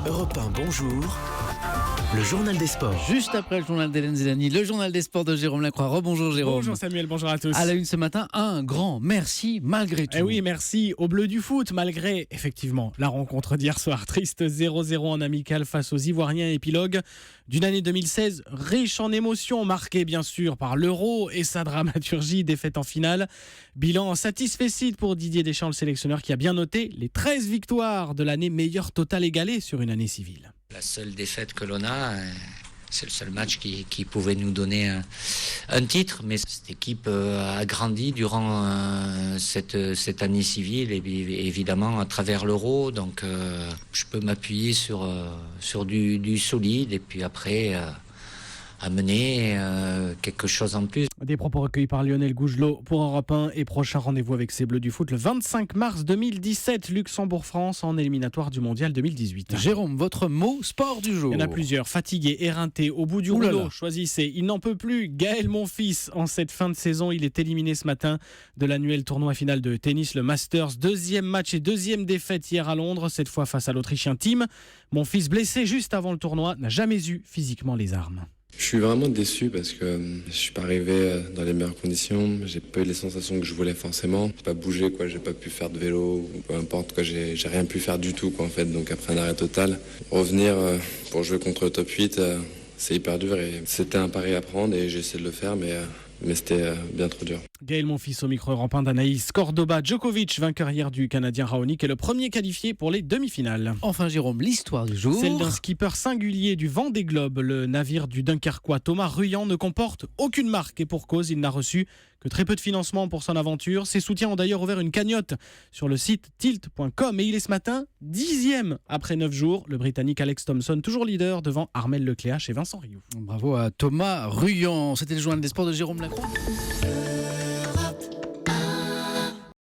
Europe 1, bonjour. Le journal des sports. Juste après le journal d'Hélène Zélani, le journal des sports de Jérôme Lacroix. Rebonjour Jérôme. Bonjour Samuel, bonjour à tous. À la une ce matin, un grand merci malgré tout. Eh oui, merci aux Bleus du foot, malgré effectivement la rencontre d'hier soir. Triste 0-0 en amical face aux Ivoiriens, épilogue d'une année 2016 riche en émotions, marquée bien sûr par l'Euro et sa dramaturgie, défaite en finale. Bilan satisfecit pour Didier Deschamps, le sélectionneur qui a bien noté les 13 victoires de l'année, meilleure totale égalée sur une année civile. La seule défaite que l'on a, c'est le seul match qui pouvait nous donner un titre, mais cette équipe a grandi durant cette année civile et évidemment à travers l'Euro, donc je peux m'appuyer sur du solide et puis après amener quelque chose en plus. Des propos recueillis par Lionel Gougelot pour Europe 1 et prochain rendez-vous avec ses Bleus du foot le 25 mars 2017, Luxembourg-France en éliminatoire du Mondial 2018. Jérôme, votre mot sport du jour. Il y en a plusieurs, fatigué, éreinté, au bout du rouleau, choisissez. Il n'en peut plus, Gaël Monfils, en cette fin de saison, il est éliminé ce matin de l'annuel tournoi final de tennis, le Masters. Deuxième match et deuxième défaite hier à Londres, cette fois face à l'Autrichien Thiem. Monfils, blessé juste avant le tournoi, n'a jamais eu physiquement les armes. Je suis vraiment déçu parce que je suis pas arrivé dans les meilleures conditions. J'ai pas eu les sensations que je voulais forcément. J'ai pas bougé, quoi. J'ai pas pu faire de vélo ou peu importe, quoi. J'ai rien pu faire du tout, quoi, en fait. Donc après un arrêt total, revenir pour jouer contre le top 8, c'est hyper dur et c'était un pari à prendre et j'ai essayé de le faire, mais c'était bien trop dur. Gaël Monfils au micro européen d'Anaïs Cordoba. Djokovic, vainqueur hier du Canadien Raonic, est le premier qualifié pour les demi-finales. Enfin Jérôme, l'histoire du jour. Celle d'un skipper singulier du Vendée Globe. Le navire du Dunkerquois Thomas Ruyant ne comporte aucune marque et pour cause, il n'a reçu que très peu de financement pour son aventure. Ses soutiens ont d'ailleurs ouvert une cagnotte sur le site tilt.com et il est ce matin 10e après 9 jours. Le Britannique Alex Thomson, toujours leader devant Armel Lecléache et Vincent Rioux. Bravo à Thomas Ruyant. C'était le journal des sports de Jérôme Lacroix.